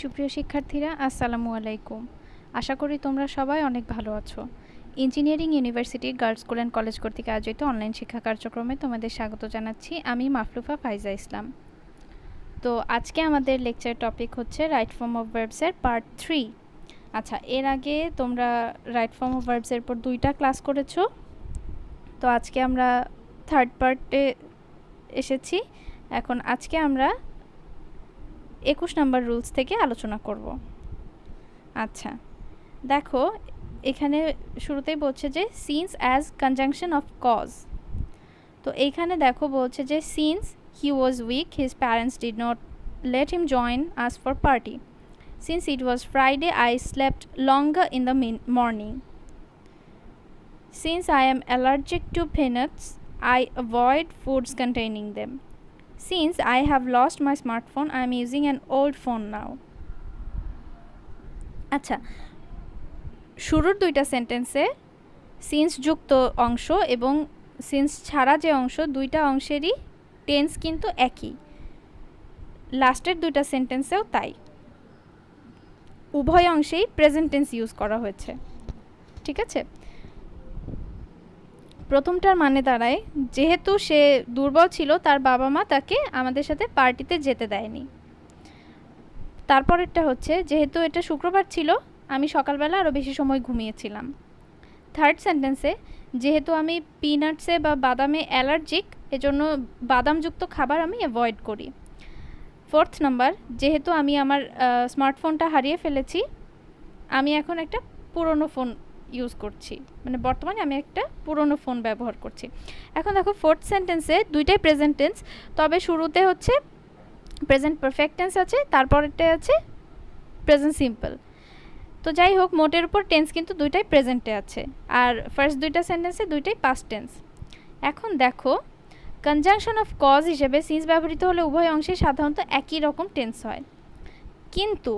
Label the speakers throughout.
Speaker 1: সুপ্রিয় শিক্ষার্থীরা আসসালামু আলাইকুম। আশা করি তোমরা সবাই অনেক ভালো আছো। Engineering university girls school and college কর্তৃক আয়োজিত অনলাইন শিক্ষা কার্যক্রমে তোমাদের স্বাগত জানাচ্ছি। আমি মাফলুফা ফাইজা ইসলাম। তো আজকে আমাদের লেকচার টপিক হচ্ছে রাইট ফর্ম অফ ভার্বসের পার্ট 3। আচ্ছা, এর আগে তোমরা রাইট ফর্ম অফ ভার্বসের উপর 2টা ক্লাস করেছো। তো আজকে আমরা থার্ড পার্টে এসেছি। এখন আজকে আমরা 21 নম্বর রুলস থেকে আলোচনা করব। আচ্ছা, দেখো এখানে শুরুতেই বলছে যে since as conjunction of cause. তো এইখানে দেখো বলছে যে since he was weak his parents did not let him join us for party. Since it was Friday I slept longer in the morning. Since I am allergic to peanuts I avoid foods containing them. Since I have lost my smartphone, I am using an old phone now. আচ্ছা, শুরুর 2টা সেন্টেন্সে since যুক্ত অংশ এবং since ছাড়া যে অংশ, 2টা অংশেরই টেন্স কিন্তু একই। লাস্টের 2টা সেন্টেন্সেও তাই, উভয় অংশেই প্রেজেন্ট টেন্স ইউজ করা হয়েছে। ঠিক আছে, প্রথমটার মানে দাঁড়ায় যেহেতু সে দুর্বল ছিল তার বাবা মা তাকে আমাদের সাথে পার্টিতে যেতে দেয়নি। তারপরেরটা হচ্ছে যেহেতু এটা শুক্রবার ছিল আমি সকালবেলা আরও বেশি সময় ঘুমিয়েছিলাম। থার্ড সেন্টেন্সে যেহেতু আমি পিনাটসে বা বাদামে অ্যালার্জিক, এজন্য বাদামযুক্ত খাবার আমি অ্যাভয়েড করি। ফোর্থ নাম্বার, যেহেতু আমি আমার স্মার্টফোনটা হারিয়ে ফেলেছি, আমি এখন একটা পুরনো ফোন ইউজ করছি, মানে বর্তমানে আমি একটা পুরনো ফোন ব্যবহার করছি। এখন দেখো ফোর্থ সেন্টেন্সে 2টাই প্রেজেন্ট টেন্স, তবে শুরুতে হচ্ছে প্রেজেন্ট পারফেক্ট টেন্স আছে, তারপরেরটাই আছে প্রেজেন্ট সিম্পল। তো যাই হোক, মোটের উপর টেন্স কিন্তু 2টাই প্রেজেন্টে আছে, আর ফার্স্ট 2টা সেন্টেন্সে 2টাই পাস্ট টেন্স। এখন দেখো কনজাংশন অফ কজ হিসেবে সিন্স ব্যবহৃত হলে উভয় অংশে সাধারণত একই রকম টেন্স হয়, কিন্তু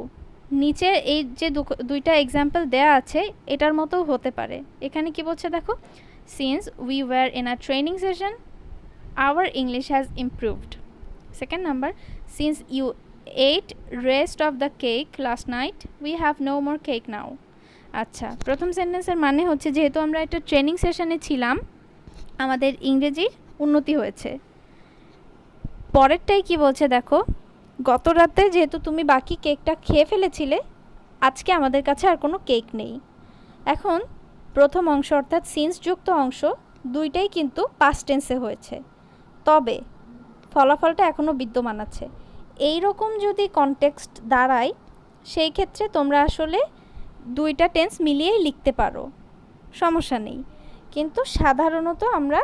Speaker 1: নিচের এই যে 2টা এক্সাম্পল দেয়া আছে এটার মতো হতে পারে। এখানে কি বলছে দেখো, since we were in a training session our English has improved. Second number, since you ate rest of the cake last night we have no more cake now. আচ্ছা, প্রথম সেন্টেন্সের মানে হচ্ছে যেহেতু আমরা একটা ট্রেনিং সেশনে ছিলাম আমাদের ইংরেজির উন্নতি হয়েছে। পরেরটাই কি বলছে দেখো, গত রাতে যেহেতু তুমি বাকি কেকটা খেয়ে ফেলেছিলে আজকে আমাদের কাছে আর কোনো কেক নেই। এখন প্রথম অংশ অর্থাৎ সিন্স যুক্ত অংশ 2টাই কিন্তু পাস্ট টেন্সে হয়েছে, তবে ফলাফলটা এখনও বিদ্যমান আছে। এই রকম যদি কনটেক্সট দাঁড়ায় সেই ক্ষেত্রে তোমরা আসলে 2টা টেন্স মিলিয়েই লিখতে পারো, সমস্যা নেই। কিন্তু সাধারণত আমরা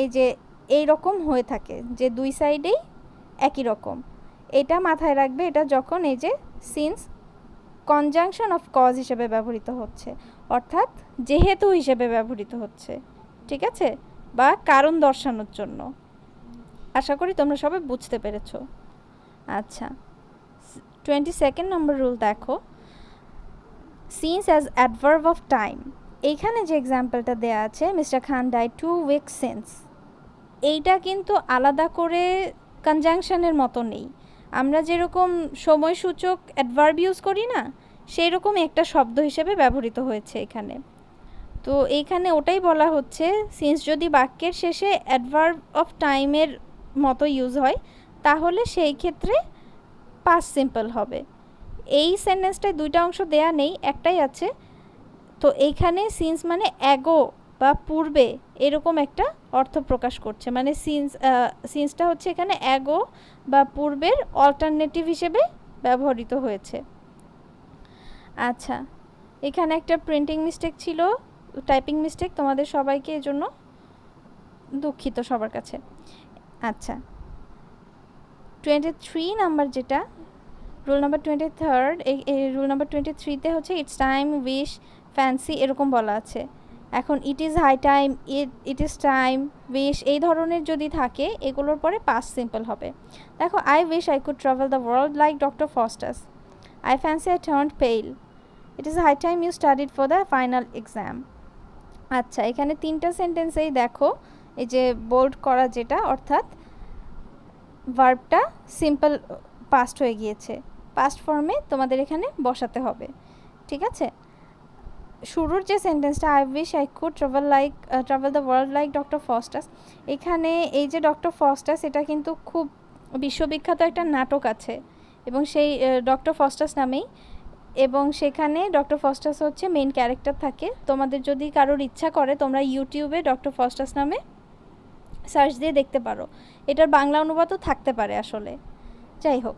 Speaker 1: এই যে এই রকম হয়ে থাকে যে 2 সাইডেই একই রকম, এটা মাথায় রাখবে। এটা যখন এই যে সিন্স কনজাংশন অফ কজ হিসেবে ব্যবহৃত হচ্ছে, অর্থাৎ যেহেতু হিসেবে ব্যবহৃত হচ্ছে, ঠিক আছে, বা কারণ দর্শানোর জন্য। আশা করি তোমরা সবাই বুঝতে পেরেছো। আচ্ছা, 22nd নম্বর রুল দেখো, since as adverb of time. এইখানে যে এক্সাম্পলটা দেয়া আছে মিস্টার খান ডাই 2 weeks since, এইটা কিন্তু আলাদা করে কনজাংশনের মতো নেই। আমরা যেরকম সময়সূচক অ্যাডভার্ব ইউজ করি না, সেই রকম একটা শব্দ হিসেবে ব্যবহৃত হয়েছে এখানে। তো এইখানে ওটাই বলা হচ্ছে সিন্স যদি বাক্যের শেষে অ্যাডভার্ব অফ টাইমের মতো ইউজ হয় তাহলে সেই ক্ষেত্রে পাস্ট সিম্পল হবে। এই সেন্টেন্সটায় 2টা অংশ দেয়া নেই, একটাই আছে। তো এইখানে সিন্স মানে অ্যাগো বা পূর্বে এরকম একটা অর্থ প্রকাশ করছে, মানে সিন্সটা হচ্ছে এখানে অ্যাগো বা পূর্বের অল্টারনেটিভ হিসেবে ব্যবহৃত হয়েছে। আচ্ছা, এখানে একটা প্রিন্টিং মিস্টেক ছিল, টাইপিং মিস্টেক, তোমাদের সবাইকে এজন্য দুঃখিত সবার কাছে। আচ্ছা, 23 নাম্বার যেটা রুল নাম্বার 23, এই রুল নাম্বার 23তে হচ্ছে ইটস টাইম, উইশ, ফ্যান্সি এরকম বলা আছে। এখন it is high time, it is time, wish এই ধরনের যদি থাকে এগুলোর পরে পাস্ট সিম্পল হবে। দেখো, I wish I could travel the world like doctor Faustus. I fancy I turned pale. It is high time you studied for the final exam. আচ্ছা, এখানে 3টা সেন্টেন্সেই দেখো এই যে বোল্ড করা যেটা, অর্থাৎ ভার্বটা সিম্পল পাস্ট হয়ে গিয়েছে। পাস্ট ফর্মে তোমাদের এখানে বসাতে হবে, ঠিক আছে। শুরুর যে সেন্টেন্সটা, I wish I could travel the world like doctor Faustus, এখানে এই যে ডক্টর ফস্টাস, এটা কিন্তু খুব বিশ্ববিখ্যাত একটা নাটক আছে এবং সেই ডক্টর ফস্টাস নামেই, এবং সেখানে ডক্টর ফস্টাস হচ্ছে মেইন ক্যারেক্টার থাকে। তোমাদের যদি কারোর ইচ্ছা করে তোমরা ইউটিউবে ডক্টর ফস্টাস নামে সার্চ দিয়ে দেখতে পারো, এটার বাংলা অনুবাদও থাকতে পারে আসলে। যাই হোক,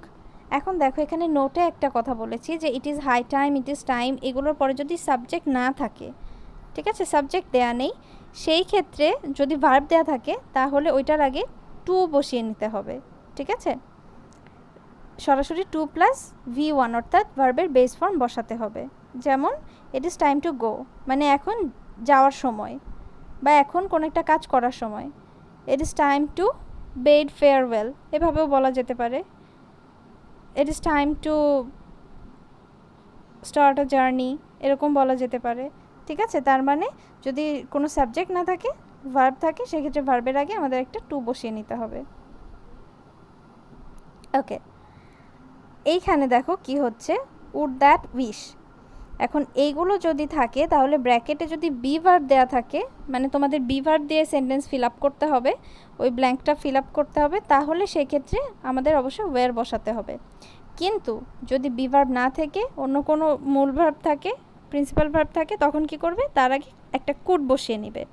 Speaker 1: এখন দেখো এখানে নোটে একটা কথা বলেছি যে it is high time, it is time, এগুলোর পরে যদি সাবজেক্ট না থাকে, ঠিক আছে, সাবজেক্ট দেয়া নেই, সেই ক্ষেত্রে যদি ভার্ব দেয়া থাকে তাহলে ওইটার আগে টু বসিয়ে নিতে হবে, ঠিক আছে। সরাসরি টু প্লাস V1 অর্থাৎ ভার্বের বেস ফর্ম বসাতে হবে। যেমন ইট ইজ টাইম টু গো, মানে এখন যাওয়ার সময় বা এখন কোনো একটা কাজ করার সময়। ইট is time to bed farewell, এভাবেও বলা যেতে পারে। ইট is time to start a journey, এরকম বলা যেতে পারে, ঠিক আছে। তার মানে যদি কোনো সাবজেক্ট না থাকে, ভার্ব থাকে, সেক্ষেত্রে ভার্বের আগে আমাদের একটা টু বসিয়ে নিতে হবে। ওকে, এইখানে দেখো কি হচ্ছে, উড দ্যাট উইশ। এখন এইগুলো যদি থাকে তাহলে ব্র্যাকেটে যদি বি ভার্ব দেওয়া থাকে, মানে তোমাদের বি ভার্ব দিয়ে সেন্টেন্স ফিল আপ করতে হবে, ওই ব্ল্যাঙ্কটা ফিল আপ করতে হবে, তাহলে সেক্ষেত্রে আমাদের অবশ্যই ওয়্যার বসাতে হবে। কিন্তু যদি বি ভার্ব না থেকে অন্য কোনো মূল ভার্ব থাকে, প্রিন্সিপাল ভার্ব থাকে, তখন কি করবে, তার আগে একটা কুড বসিয়ে নেবে।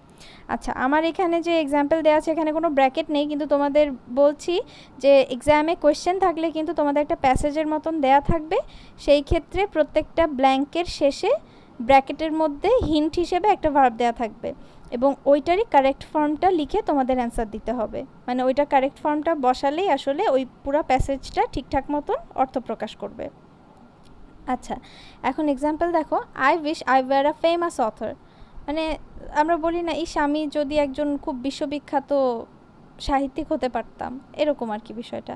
Speaker 1: আচ্ছা, আমার এখানে যে এক্সাম্পল দেওয়া আছে এখানে কোনো ব্র্যাকেট নেই, কিন্তু তোমাদের বলছি যে এক্সামে কোয়েশ্চেন থাকলে কিন্তু তোমাদের একটা প্যাসেজের মতন দেয়া থাকবে, সেই ক্ষেত্রে প্রত্যেকটা ব্ল্যাঙ্কের শেষে ব্র্যাকেটের মধ্যে হিন্ট হিসেবে একটা ভার্ব দেওয়া থাকবে এবং ওইটারই কারেক্ট ফর্মটা লিখে তোমাদের অ্যান্সার দিতে হবে। মানে ওইটা কারেক্ট ফর্মটা বসালেই আসলে ওই পুরো প্যাসেজটা ঠিকঠাক মতন অর্থ প্রকাশ করবে। আচ্ছা, এখন এক্সাম্পল দেখো, I wish I were a famous author, মানে আমরা বলি না, ইস আমি যদি একজন খুব বিশ্ববিখ্যাত সাহিত্যিক হতে পারতাম, এরকম আর কি বিষয়টা।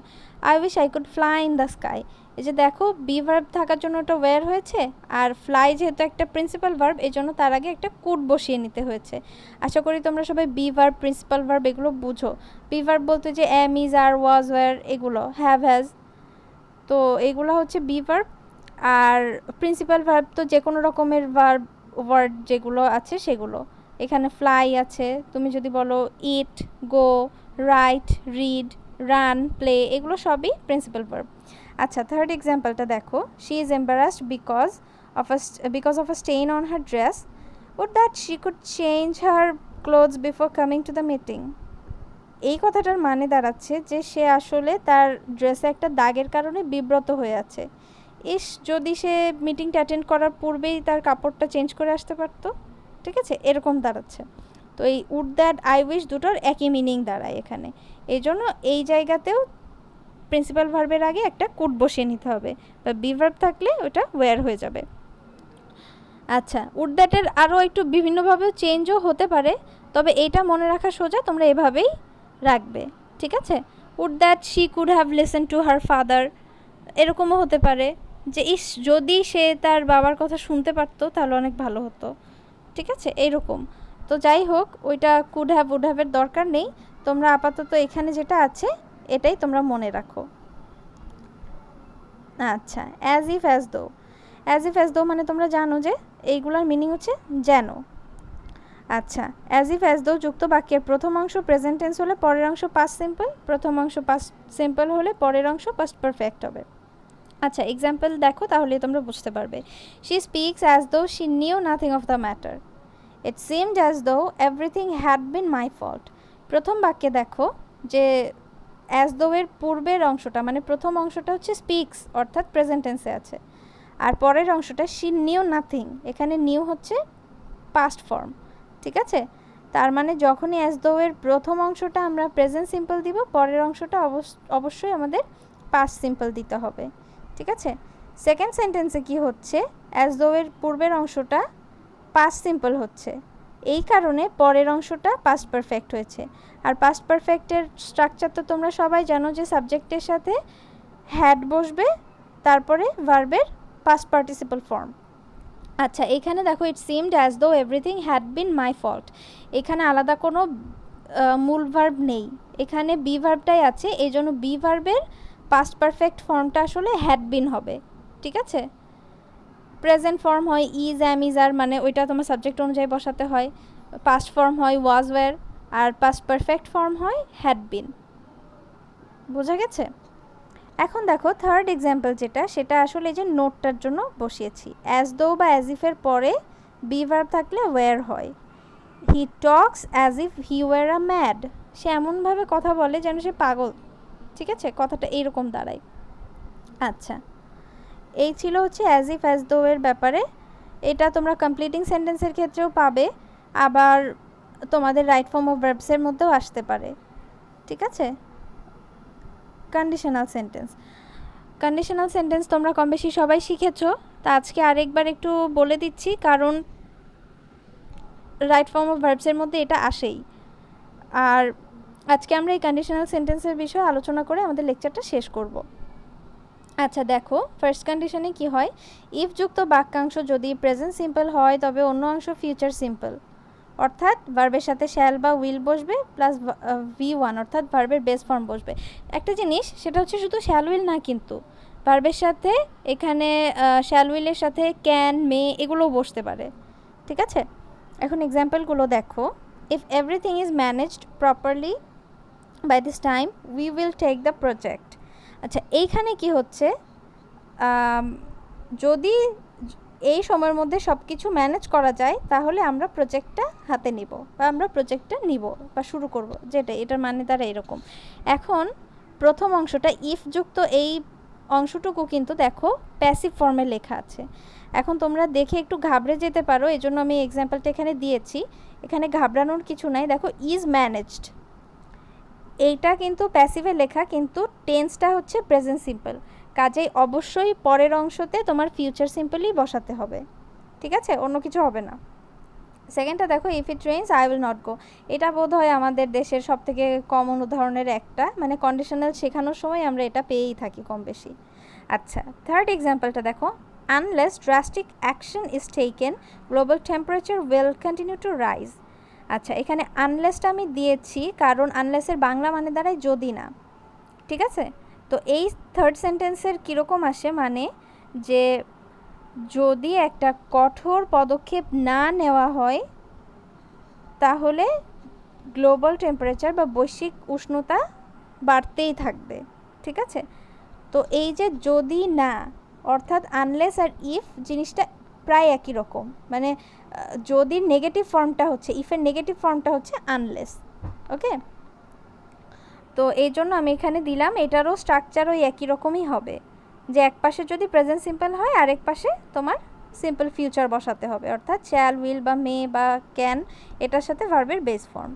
Speaker 1: I wish I could fly in the sky, এই যে দেখো বি ভার্ব থাকার জন্য ওটা ওয়্যার হয়েছে, আর ফ্লাই যেহেতু একটা প্রিন্সিপাল ভার্ব এই জন্য তার আগে একটা কুড বসিয়ে নিতে হয়েছে। আশা করি তোমরা সবাই বি ভার্ব, প্রিন্সিপাল ভার্ব এগুলো বুঝো। বি ভার্ব বলতে যে am, is, are, was, were, এগুলো হ্যাভ, হ্যাজ, তো এগুলো হচ্ছে বি ভার্ব। আর প্রিন্সিপাল ভার্ব তো যে কোনো রকমের ওয়ার্ড যেগুলো আছে সেগুলো, এখানে ফ্লাই আছে, তুমি যদি বলো eat, go, write, read, run, play, এগুলো সবই প্রিন্সিপাল ভার্ব। আচ্ছা, থার্ড এক্সাম্পলটা দেখো, she is embarrassed because of a stain on her dress, would that she could change her clothes before coming to the meeting. এই কথাটার মানে দাঁড়াচ্ছে যে সে আসলে তার ড্রেসে একটা দাগের কারণে বিব্রত হয়ে আছে। ইস, যদি সে মিটিংটা অ্যাটেন্ড করার পূর্বেই তার কাপড়টা চেঞ্জ করে আসতে পারতো, ঠিক আছে, এরকম দাঁড়াচ্ছে। তো এই উড দ্যাট, আই উইশ দুটোর একই মিনিং দাঁড়ায় এখানে, এই জন্য এই জায়গাতেও প্রিন্সিপাল ভার্বের আগে একটা কুড বসিয়ে নিতে হবে, বা বি ভার্ব থাকলে ওটা ওয়্যার হয়ে যাবে। আচ্ছা, উড দ্যাটের আরও একটু বিভিন্নভাবেও চেঞ্জও হতে পারে, তবে এইটা মনে রাখা সোজা, তোমরা এভাবেই রাখবে, ঠিক আছে। Would that she could have listen to her father, এরকমও হতে পারে যে ইস যদি সে তার বাবার কথা শুনতে পারতো তাহলে অনেক ভালো হতো, ঠিক আছে, এইরকম। তো যাই হোক, ওইটা কুড হ্যাভ, উড হ্যাভের দরকার নেই, তোমরা আপাতত এখানে যেটা আছে এটাই তোমরা মনে রাখো। আচ্ছা, as if, as though. As if, as though মানে তোমরা জানো যে এইগুলোর মিনিং হচ্ছে যেন। আচ্ছা, অ্যাজ ইফ, অ্যাজ দো যুক্ত বাক্যের প্রথম অংশ প্রেজেন্ট টেন্স হলে পরের অংশ পাস্ট সিম্পল, প্রথম অংশ পাস্ট সিম্পল হলে পরের অংশ পাস্ট পারফেক্ট হবে। আচ্ছা, এক্সাম্পল দেখো তাহলে তোমরা বুঝতে পারবে। She speaks as though she new nothing of the matter, it seemed as though everything had been my fault. প্রথম বাক্যে দেখো যে অ্যাজ দো এর পূর্বের অংশটা, মানে প্রথম অংশটা হচ্ছে স্পিক্স অর্থাৎ প্রেজেন্ট টেন্সে আছে, আর পরের অংশটা শি নিউ নাথিং, এখানে নিউ হচ্ছে পাস্ট ফর্ম, ঠিক আছে। তার মানে যখনই অ্যাজ দো এর প্রথম অংশটা আমরা প্রেজেন্ট সিম্পল দিব, পরের অংশটা অবশ্যই আমাদের পাস্ট সিম্পল দিতে হবে, ঠিক আছে। সেকেন্ড সেন্টেন্সে কি হচ্ছে, অ্যাজ দো এর পূর্বের অংশটা পাস্ট সিম্পল হচ্ছে, এই কারণে পরের অংশটা পাস্ট পারফেক্ট হয়েছে। আর পাস্ট পারফেক্টের স্ট্রাকচার তো তোমরা সবাই জানো যে সাবজেক্টের সাথে হ্যাড বসবে, তারপরে ভার্বের পাস্ট পার্টিসিপল ফর্ম। আচ্ছা, এখানে দেখো ইট seemed as though everything had been my fault, এখানে আলাদা কোনো মূল ভার্ব নেই, এখানে বি ভার্বটাই আছে, এই জন্য বি ভার্বের পাস্ট পারফেক্ট ফর্মটা আসলে হ্যাড বিন হবে, ঠিক আছে। প্রেজেন্ট ফর্ম হয় ইজ, অ্যাম, ইজ, আর, মানে ওইটা তোমার সাবজেক্ট অনুযায়ী বসাতে হয়। পাস্ট ফর্ম হয় ওয়াজ, ওয়্যার, আর পাস্ট পারফেক্ট ফর্ম হয় হ্যাড বিন। বোঝা গেছে? এখন দেখো থার্ড এক্সাম্পল যেটা, সেটা আসলে যে নোটটার জন্য বসিয়েছি। অ্যাজ দো বা অ্যাজ ইফের পরে বি ভার্ব থাকলে ওয়্যার হয়। He talks as if he were a mad, সে এমনভাবে কথা বলে যেন সে পাগল, ঠিক আছে, কথাটা এইরকম দাঁড়ায়। আচ্ছা, এই ছিল হচ্ছে অ্যাজ ইফ অ্যাজ দো এর ব্যাপারে। এটা তোমরা কমপ্লিটিং সেন্টেন্সের ক্ষেত্রেও পাবে, আবার তোমাদের রাইট ফর্ম অফ ভার্বসের মধ্যেও আসতে পারে, ঠিক আছে। কন্ডিশনাল সেন্টেন্স, কন্ডিশনাল সেন্টেন্স তোমরা কম বেশি সবাই শিখেছো, তা আজকে আরেকবার একটু বলে দিচ্ছি, কারণ রাইট ফর্ম অফ ভার্বসের মধ্যে এটা আসেই। আর আজকে আমরা এই কন্ডিশনাল সেন্টেন্সের বিষয়ে আলোচনা করে আমাদের লেকচারটা শেষ করব। আচ্ছা দেখো, ফার্স্ট কন্ডিশনে কি হয়, ইফ যুক্ত বাক্যাংশ যদি প্রেজেন্ট সিম্পল হয় তবে অন্য অংশ ফিউচার সিম্পল, অর্থাৎ ভার্বের সাথে শ্যাল বা উইল বসবে প্লাস V1 অর্থাৎ ভার্বের বেস ফর্ম বসবে। একটা জিনিস, সেটা হচ্ছে শুধু শ্যাল উইল না, কিন্তু ভার্বের সাথে এখানে শ্যাল উইলের সাথে ক্যান, মে এগুলোও বসতে পারে, ঠিক আছে। এখন এক্সাম্পলগুলো দেখো। If everything is managed properly by this time we will take the project. আচ্ছা, এইখানে কি হচ্ছে, যদি এই সময়ের মধ্যে সব কিছু ম্যানেজ করা যায় তাহলে আমরা প্রজেক্টটা হাতে নিব বা আমরা প্রজেক্টটা নিব বা শুরু করব, যেটা এটার মানে তারা এরকম। এখন প্রথম অংশটা ইফ যুক্ত এই অংশটুকু কিন্তু দেখো প্যাসিভ ফর্মে লেখা আছে। এখন তোমরা দেখে একটু ঘাবড়ে যেতে পারো, এই জন্য আমি এক্সাম্পলটা এখানে দিয়েছি। এখানে ঘাবড়ানোর কিছু নাই। দেখো ইজ ম্যানেজড, এইটা কিন্তু প্যাসিভে লেখা, কিন্তু টেন্সটা হচ্ছে প্রেজেন্ট সিম্পল, কাজেই অবশ্যই পরের অংশতে তোমার ফিউচার সিম্পলই বসাতে হবে, ঠিক আছে, অন্য কিছু হবে না। সেকেন্ডটা দেখো, if it rains I will not go, এটা বোধ হয় আমাদের দেশের সবথেকে কমন উদাহরণের একটা, মানে কন্ডিশনাল শেখানোর সময় আমরা এটা পেয়েই থাকি কম বেশি। আচ্ছা, থার্ড এক্সাম্পলটা দেখো, unless drastic action is taken global temperature will continue to rise. আচ্ছা, এখানে আনলেসটা আমি দিয়েছি কারণ আনলেসের বাংলা মানে দাঁড়ায় যদি না, ঠিক আছে। তো এই থার্ড সেন্টেন্সের কীরকম আসে, মানে যে যদি একটা কঠোর পদক্ষেপ না নেওয়া হয় তাহলে গ্লোবাল টেম্পারেচার বা বৈশ্বিক উষ্ণতা বাড়তেই থাকবে, ঠিক আছে। তো এই যে যদি না, অর্থাৎ আনলেস আর ইফ জিনিসটা প্রায় একই রকম, মানে যদি নেগেটিভ ফর্মটা হচ্ছে, ইফের নেগেটিভ ফর্মটা হচ্ছে আনলেস, ওকে। তো এই জন্য আমি এখানে দিলাম, এটারও স্ট্রাকচার ওই একই রকমই হবে, যে এক পাশে যদি প্রেজেন্ট সিম্পল হয় আরেক পাশে তোমার সিম্পল ফিউচার বসাতে হবে, অর্থাৎ শ্যাল, উইল বা মে বা ক্যান, এটার সাথে ভার্বের বেস ফর্ম।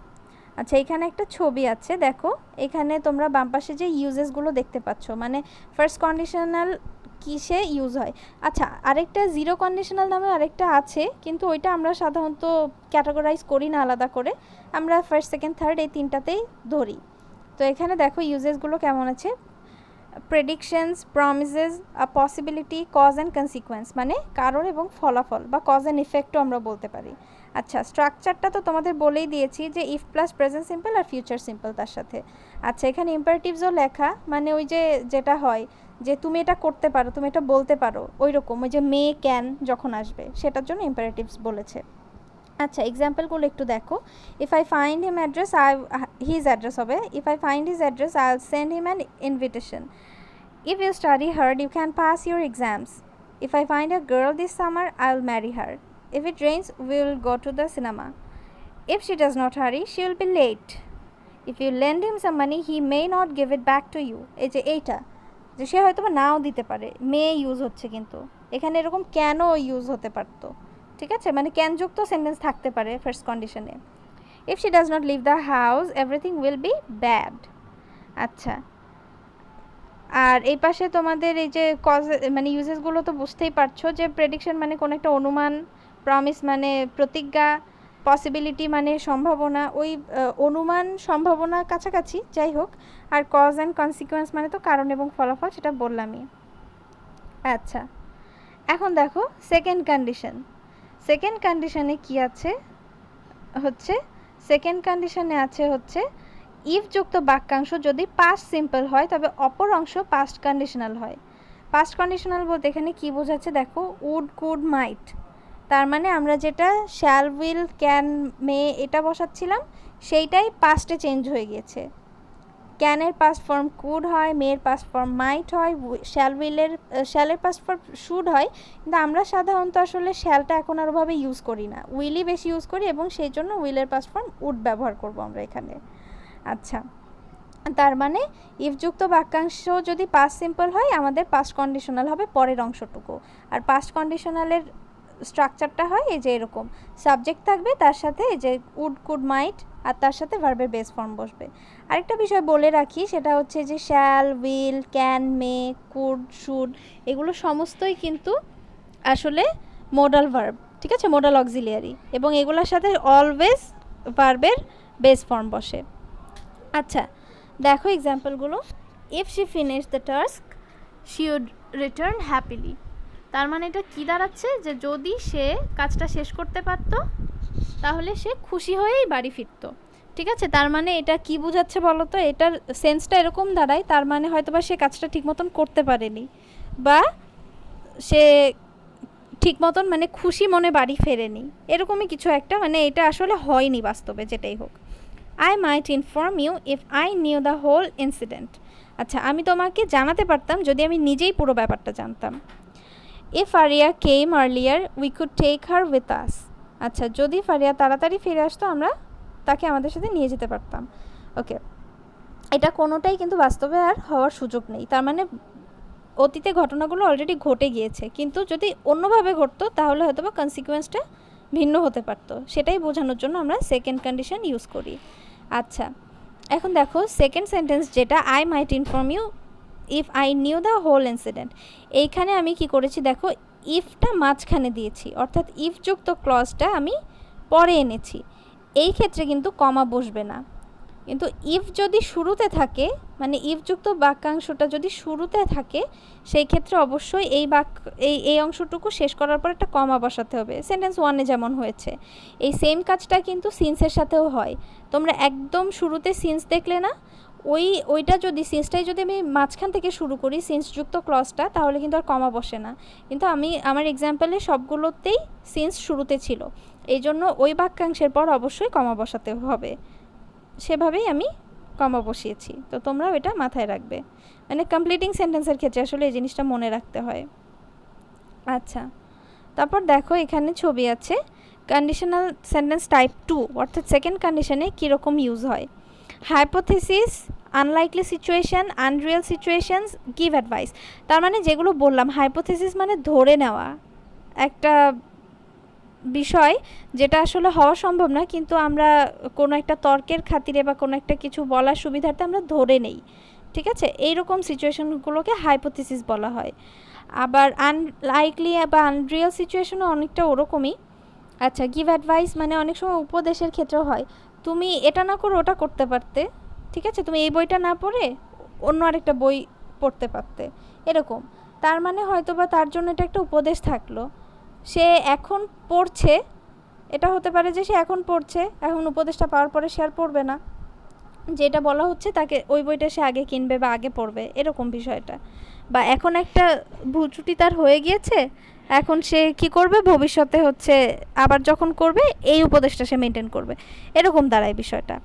Speaker 1: আচ্ছা, এখানে একটা ছবি আছে, দেখো এখানে তোমরা বাম পাশে যে ইউজেসগুলো দেখতে পাচ্ছ, মানে ফার্স্ট কন্ডিশনাল কিসে ইউজ হয়। আচ্ছা, আরেকটা জিরো কন্ডিশনাল নামে আরেকটা আছে, কিন্তু ওইটা আমরা সাধারণত ক্যাটাগরাইজ করি না আলাদা করে, আমরা ফার্স্ট, সেকেন্ড, থার্ড এই তিনটাতেই ধরি। তো এখানে দেখো ইউজেসগুলো কেমন আছে, predictions, promises, a possibility, cause and consequence, মানে কারণ এবং ফলাফল বা কজ অ্যান্ড ইফেক্টও আমরা বলতে পারি। আচ্ছা, স্ট্রাকচারটা তো তোমাদের বলেই দিয়েছি যে ইফ প্লাস প্রেজেন্ট সিম্পল আর ফিউচার সিম্পল তার সাথে। আচ্ছা, এখানে ইম্পারেটিভসও লেখা, মানে ওই যে যেটা হয় যে তুমি এটা করতে পারো, তুমি এটা বলতে পারো, ওই রকম, ওই যে মে, ক্যান যখন আসবে সেটার জন্য ইম্পারেটিভস বলেছে। আচ্ছা, এক্সাম্পলগুলো একটু দেখো। If I find him address, his address হবে, if I find his address I will send him an invitation. If you study hard, you can pass your exams. If I find a girl this summer, I will marry her. If it rains, we will go to the cinema. If she does not hurry, she will be late. If you lend him some money, he may not give it back to you. এই যে এইটা, যে সে হয়তো বা নাও দিতে পারে, may use হচ্ছে, কিন্তু এখানে এরকম ক্যানও ইউজ হতে পারতো, ঠিক আছে, মানে ক্যানযুক্ত সেন্টেন্স থাকতে পারে ফার্স্ট কন্ডিশনে। If she does not leave the house, everything will be bad. আচ্ছা, আর এই পাশে তোমাদের এই যে কজ, মানে ইউজেসগুলো তো বুঝতেই পারছো, যে প্রেডিকশন মানে কোনো একটা অনুমান, প্রমিস মানে প্রতিজ্ঞা, পসিবিলিটি মানে সম্ভাবনা, ওই অনুমান সম্ভাবনা কাছাকাছি যাই হোক, আর কজ অ্যান্ড কনসিকুয়েন্স মানে তো কারণ এবং ফলাফল, সেটা বললামই। আচ্ছা, এখন দেখো সেকেন্ড কন্ডিশন। সেকেন্ড কন্ডিশনে কি আছে, হচ্ছে সেকেন্ড কন্ডিশনে আছে হচ্ছে ইফ যুক্ত বাক্যাংশ যদি পাস্ট সিম্পল হয় তবে অপর অংশ পাস্ট কন্ডিশনাল হয়। পাস্ট কন্ডিশনাল বলতে এখানে কি বোঝাচ্ছে দেখো, উড কুড মাইট, তার মানে আমরা যেটা শ্যাল উইল ক্যান মে এটা বসাচ্ছিলাম সেইটাই পাস্টে চেঞ্জ হয়ে গিয়েছে। ক্যানের পাস্ট ফর্ম কুড হয়, মেয়ের পাস্ট ফর্ম মাইট হয়, শ্যালের পাস্ট ফর্ম শুড হয়, কিন্তু আমরা সাধারণত আসলে শ্যালটা এখন আর ওভাবে ইউজ করি না, উইলই বেশি ইউজ করি এবং সেই জন্য উইলের পাস্ট ফর্ম উড ব্যবহার করব আমরা এখানে। আচ্ছা, তার মানে ইফযুক্ত বাক্যাংশ যদি পাস্ট সিম্পল হয় আমাদের পাস্ট কন্ডিশনাল হবে পরের অংশটুকু। আর পাস্ট কন্ডিশনালের স্ট্রাকচারটা হয় এই যে এরকম, সাবজেক্ট থাকবে, তার সাথে এই যে উড কুড মাইট, আর তার সাথে ভার্বের বেস ফর্ম বসবে। আরেকটা বিষয় বলে রাখি, সেটা হচ্ছে যে shall, will, can, May, could, should এগুলো সমস্তই কিন্তু আসলে মোডাল ভার্ব, ঠিক আছে, মোডাল অক্সিলিয়ারি, এবং এগুলোর সাথে অলওয়েজ ভার্বের বেস ফর্ম বসে। আচ্ছা দেখো এক্সাম্পলগুলো। If she finish the task she would return happily, তার মানে এটা কি দাঁড়াচ্ছে যে যদি সে কাজটা শেষ করতে পারত তাহলে সে খুশি হয়েই বাড়ি ফিরত, ঠিক আছে। তার মানে এটা কি বোঝাচ্ছে বলো তো, এটার সেন্সটা এরকম দাঁড়ায়, তার মানে হয়তো বা সে কাজটা ঠিক মতন করতে পারেনি, বা সে ঠিক মতন মানে খুশি মনে বাড়ি ফেরেনি, এরকমই কিছু একটা, মানে এটা আসলে হয়নি বাস্তবে, যেটাই হোক। I might inform you if I knew the whole incident. আচ্ছা, আমি তোমাকে জানাতে পারতাম যদি আমি নিজেই পুরো ব্যাপারটা জানতাম। If Arya came earlier, we could take her with us. আচ্ছা, যদি ফারিয়া তাড়াতাড়ি ফিরে আসতো আমরা তাকে আমাদের সাথে নিয়ে যেতে পারতাম। ওকে, এটা কোনোটাই কিন্তু বাস্তবে আর হওয়ার সুযোগ নেই, তার মানে অতীতে ঘটনাগুলো অলরেডি ঘটে গিয়েছে, কিন্তু যদি অন্যভাবে ঘটতো তাহলে হয়তো বা কনসিকুয়েন্সটা ভিন্ন হতে পারতো, সেটাই বোঝানোর জন্য আমরা সেকেন্ড কন্ডিশন ইউজ করি। আচ্ছা, এখন দেখো সেকেন্ড সেন্টেন্স যেটা, I might inform you if I knew the whole incident, এইখানে আমি কি করেছি দেখো, ইফটা মাঝখানে দিয়েছি, অর্থাৎ ইফযুক্ত ক্লজটা আমি পরে এনেছি। এই ক্ষেত্রে কিন্তু কমা বসবে না, কিন্তু ইফ যদি শুরুতে থাকে, মানে ইফযুক্ত বাক্যাংশটা যদি শুরুতে থাকে, সেই ক্ষেত্রে অবশ্যই এই অংশটুকু শেষ করার পর একটা কমা বসাতে হবে, সেন্টেন্স ওয়ানে যেমন হয়েছে। এই সেম কাজটা কিন্তু সিন্সের সাথেও হয়। তোমরা একদম শুরুতে সিন্স দেখলে না, ওইটা যদি সিন্সটাই যদি আমি মাঝখান থেকে শুরু করি সিন্সযুক্ত ক্লজটা, তাহলে কিন্তু আর কমা বসে না। কিন্তু আমি আমার এক্সাম্পলে সবগুলোতেই সিন্স শুরুতে ছিল, এই জন্য ওই বাক্যাংশের পর অবশ্যই কমা বসাতে হবে, সেভাবেই আমি কমা বসিয়েছি। তো তোমরাও এটা মাথায় রাখবে, মানে কমপ্লিটিং সেন্টেন্সের ক্ষেত্রে আসলে এই জিনিসটা মনে রাখতে হয়। আচ্ছা, তারপর দেখো এখানে ছবি আছে, কন্ডিশনাল সেন্টেন্স টাইপ 2 অর্থাৎ সেকেন্ড কন্ডিশনে কীরকম ইউজ হয়। Hypothesis, unlikely situation, Unreal situations, give advice. তার মানে যেগুলো বললাম, হাইপোথেসিস মানে ধরে নেওয়া একটা বিষয় যেটা আসলে হওয়া সম্ভব না, কিন্তু আমরা কোনো একটা তর্কের খাতিরে বা কোনো একটা কিছু বলার সুবিধার্থে আমরা ধরে নেই, ঠিক আছে, এইরকম সিচুয়েশনগুলোকে হাইপোথেসিস বলা হয়। আবার আনলাইকলি বা আনরিয়েল সিচুয়েশনও অনেকটা ওরকমই। আচ্ছা, গিভ অ্যাডভাইস মানে অনেক সময় উপদেশের ক্ষেত্রেও হয়, তুমি এটা না করে ওটা করতে পারতে, ঠিক আছে, তুমি এই বইটা না পড়ে অন্য আরেকটা বই পড়তে পারতে, এরকম। তার মানে হয়তো বা তার জন্য এটা একটা উপদেশ থাকলো, সে এখন পড়ছে, এটা হতে পারে যে সে এখন পড়ছে, এখন উপদেশটা পাওয়ার পরে সে আর পড়বে না, যেটা বলা হচ্ছে তাকে ওই বইটা সে আগে কিনবে বা আগে পড়বে, এরকম বিষয়টা। বা এখন একটা ভুল ত্রুটি তার হয়ে গিয়েছে, এখন সে কি করবে, ভবিষ্যতে হচ্ছে আবার যখন করবে এই উপদেশটা সে মেনটেন করবে, এরকম দাঁড়ায় বিষয়টা।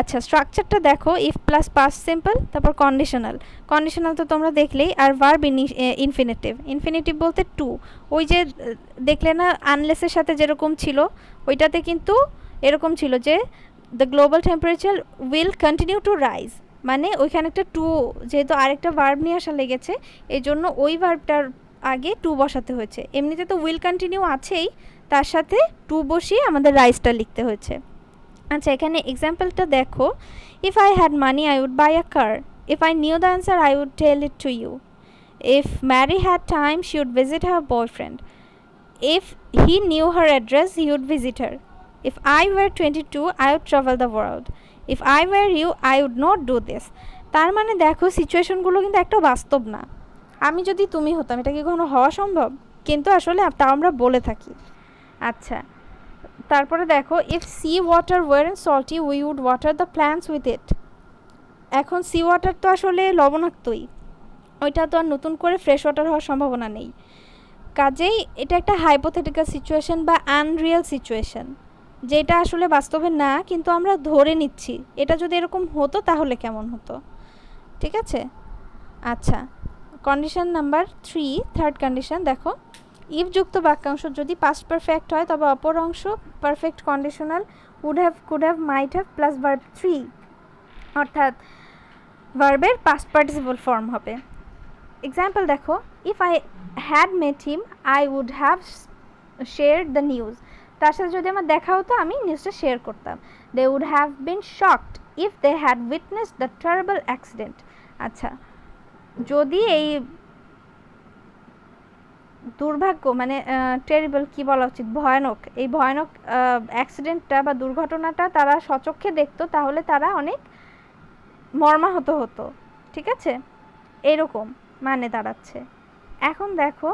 Speaker 1: আচ্ছা, স্ট্রাকচারটা দেখো, ইফ প্লাস পাস্ট সিম্পল, তারপর কন্ডিশনাল। কন্ডিশনাল তো তোমরা দেখলেই, আর ভার্ব ইনফিনিটিভ। ইনফিনিটিভ বলতে টু, ওই যে দেখলে না আনলেসের সাথে যেরকম ছিল, ওইটাতে কিন্তু এরকম ছিল যে the global temperature will continue to rise, মানে ওইখানে একটা টু, যেহেতু আরেকটা ভার্ব নিয়ে আসা লেগেছে, এই জন্য ওই ভার্বটার আগে টু বসাতে হয়েছে। এমনিতে তো উইল কন্টিনিউ আছেই, তার সাথে টু বসিয়ে আমাদের রাইজটা লিখতে হয়েছে। আচ্ছা, এখানে এক্সাম্পলটা দেখো, if I had money I would buy a car, if I knew the answer I would tell it to you, if Mary had time she would visit her boyfriend, if he knew her address he would visit her, if I were 22 I would travel the world, if I were you I would not do this. তার মানে দেখো সিচুয়েশনগুলো কিন্তু একটা বাস্তব না, আমি যদি তুমি হতাম এটা কি কখনো হওয়া সম্ভব, কিন্তু আসলে তাও আমরা বলে থাকি। আচ্ছা, তারপরে দেখো, if sea water weren't salty we would water the plants with it, এখন সি ওয়াটার তো আসলে লবণাক্তই, ওইটা তো আর নতুন করে ফ্রেশ ওয়াটার হওয়ার সম্ভাবনা নেই। কাজেই এটা একটা হাইপোথেটিক্যাল সিচুয়েশন বা আনরিয়েল সিচুয়েশন, যেটা আসলে বাস্তবে না, কিন্তু আমরা ধরে নিচ্ছি এটা যদি এরকম হতো তাহলে কেমন হতো। ঠিক আছে, আচ্ছা কন্ডিশন নাম্বার 3, থার্ড কন্ডিশন দেখো, ইফ যুক্ত বাক্যাংশ যদি পাস্ট পারফেক্ট হয় তবে অপর অংশ perfect conditional would have, could have, might have plus verb 3, অর্থাৎ ভার্বের পাস্ট পার্টিসিপল ফর্ম হবে। এক্সাম্পল দেখো, if I had met him I would have share the news, তার সাথে যদি আমার দেখা হতো আমি নিউজটা শেয়ার করতাম। They would have been shocked if they had witnessed the terrible accident. আচ্ছা, যদি এই দুর্ভাগ্য মানে টেরিবল কি বলা উচিত, ভয়ানক, এই ভয়ানক অ্যাক্সিডেন্টটা বা দুর্ঘটনাটা তারা সচক্ষে দেখতো তাহলে তারা অনেক মর্মাহত হতো। ঠিক আছে, এরকম মানে দাঁড়াচ্ছে। এখন দেখো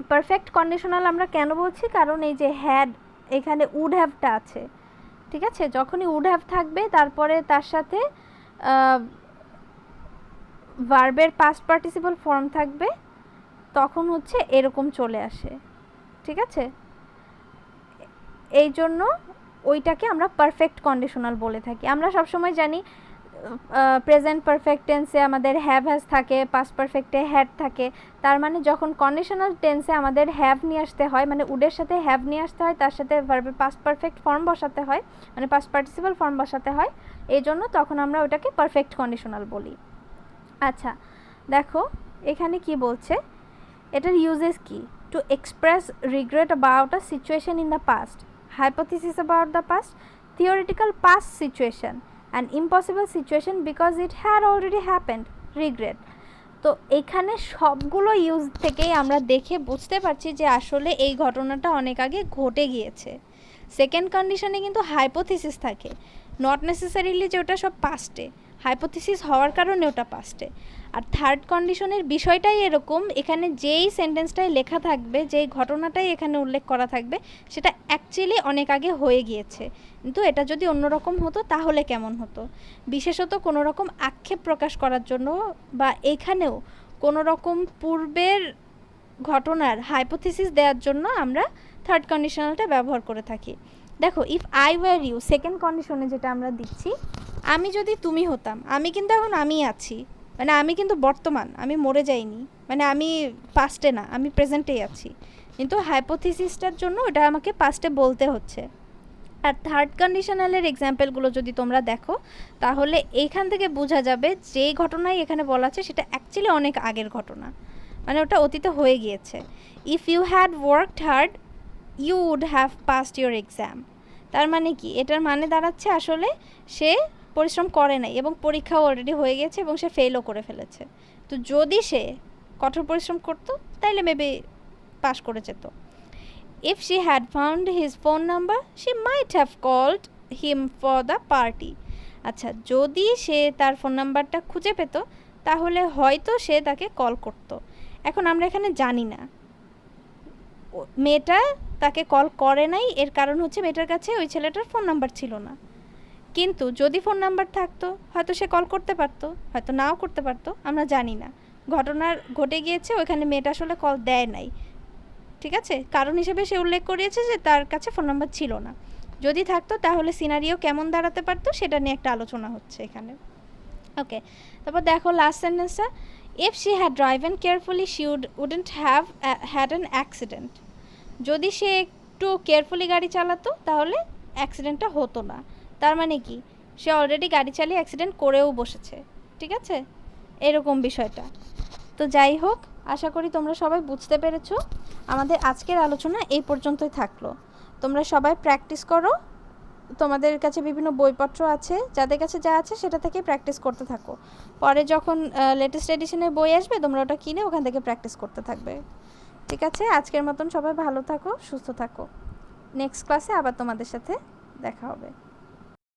Speaker 1: পারফেক্ট কন্ডিশনাল আমরা কেন বলছি, কারণ এই যে হ্যাড এখানে উড হ্যাভটা আছে। ঠিক আছে, যখনই উড হ্যাভ থাকবে তারপরে তার সাথে ভার্বের পাস্ট পার্টিসিপল ফর্ম থাকবে, তখন হচ্ছে এরকম চলে আসে। ঠিক আছে, এই জন্য ওইটাকে আমরা পারফেক্ট কন্ডিশনাল বলে থাকি। আমরা সবসময় জানি প্রেজেন্ট পারফেক্ট টেন্সে আমাদের হ্যাভ হ্যাজ থাকে, পাস্ট পারফেক্টে হ্যাড থাকে, তার মানে যখন কন্ডিশনাল টেন্সে আমাদের হ্যাভ নিয়ে আসতে হয়, মানে উডের সাথে হ্যাভ নিয়ে আসতে হয়, তার সাথে ভার্বের পাস্ট পারফেক্ট ফর্ম বসাতে হয়, মানে পাস্ট পার্টিসিপল ফর্ম বসাতে হয়, এই জন্য তখন আমরা ওটাকে পারফেক্ট কন্ডিশনাল বলি। আচ্ছা দেখো এখানে কি বলছে, এটার ইউজেস কি, to express regret about a situation in the past, hypothesis about the past, theoretical past situation, an impossible situation because it had already happened, regret। তো এখানে সবগুলো ইউজ থেকেই আমরা দেখে বুঝতে পারছি যে আসলে এই ঘটনাটা অনেক আগে ঘটে গিয়েছে। সেকেন্ড কন্ডিশনে কিন্তু হাইপোথিসিস থাকে, নট নেসেসারিলি যে ওটা সব পাস্টে, হাইপোথিসিস হওয়ার কারণে ওটা পাস্টে। আর থার্ড কন্ডিশনের বিষয়টাই এরকম, এখানে যেই সেন্টেন্সটাই লেখা থাকবে, যেই ঘটনাটাই এখানে উল্লেখ করা থাকবে, সেটা অ্যাকচুয়ালি অনেক আগে হয়ে গিয়েছে, কিন্তু এটা যদি অন্যরকম হতো তাহলে কেমন হতো। বিশেষত কোনো রকম আক্ষেপ প্রকাশ করার জন্য বা এখানেও কোনো রকম পূর্বের ঘটনার হাইপোথিসিস দেওয়ার জন্য আমরা থার্ড কন্ডিশনালটা ব্যবহার করে থাকি। দেখো, if I were you, second কন্ডিশনে যেটা আমরা দিচ্ছি, আমি যদি তুমি হতাম, আমি কিন্তু এখন আমি আছি, মানে আমি কিন্তু বর্তমান, আমি মরে যাইনি, মানে আমি পাস্টে না, আমি প্রেজেন্টেই আছি, কিন্তু হাইপোথিসিসটার জন্য ওটা আমাকে পাস্টে বলতে হচ্ছে। আর থার্ড কন্ডিশনালের এক্সাম্পলগুলো যদি তোমরা দেখো তাহলে এইখান থেকে বোঝা যাবে যেই ঘটনাই এখানে বলা আছে সেটা অ্যাকচুয়ালি অনেক আগের ঘটনা, মানে ওটা অতীতে হয়ে গিয়েছে। If you had worked hard you would have passed your exam, তার মানে কি, এটার মানে দাঁড়াচ্ছে আসলে সে পরিশ্রম করে নাই এবং পরীক্ষাও অলরেডি হয়ে গেছে এবং সে ফেলও করে ফেলেছে। তো যদি সে কঠোর পরিশ্রম করতো তাইলে মেবি পাস করে যেত। If she had found his phone number she might have called him for the party. আচ্ছা, যদি সে তার ফোন নাম্বারটা খুঁজে পেত তাহলে হয়তো সে তাকে কল করত। এখন আমরা এখানে জানি না, মেয়েটা তাকে কল করে নাই, এর কারণ হচ্ছে মেয়েটার কাছে ওই ছেলেটার ফোন নাম্বার ছিল না। কিন্তু যদি ফোন নাম্বার থাকতো হয়তো সে কল করতে পারতো, হয়তো নাও করতে পারতো, আমরা জানি না। ঘটনার ঘটে গিয়েছে, ওইখানে মেয়েটা আসলে কল দেয় নাই। ঠিক আছে, কারণ হিসেবে সে উল্লেখ করিয়েছে যে তার কাছে ফোন নাম্বার ছিল না। যদি থাকতো তাহলে সিনারিও কেমন দাঁড়াতে পারতো সেটা নিয়ে একটা আলোচনা হচ্ছে এখানে। ওকে, তারপর দেখো লাস্ট সেন্টেন্সটা, if she had driven carefully she wouldn't have had an accident. যদি সে একটু কেয়ারফুলি গাড়ি চালাতো তাহলে অ্যাক্সিডেন্টটা হতো না। তার মানে কি, সে অলরেডি গাড়ি চালিয়ে অ্যাক্সিডেন্ট করেও বসেছে। ঠিক আছে, এরকম বিষয়টা। তো যাই হোক, আশা করি তোমরা সবাই বুঝতে পেরেছো। আমাদের আজকের আলোচনা এই পর্যন্তই থাকলো। তোমরা সবাই প্র্যাকটিস করো, তোমাদের কাছে বিভিন্ন বইপত্র আছে, যাদের কাছে যা আছে সেটা থেকে প্র্যাকটিস করতে থাকো। পরে যখন লেটেস্ট এডিশনের বই আসবে তোমরা ওটা কিনে ওখান থেকে প্র্যাকটিস করতে থাকবে। ঠিক আছে, আজকের মতন সবাই ভালো থাকো, সুস্থ থাকো। নেক্সট ক্লাসে আবার তোমাদের সাথে দেখা হবে।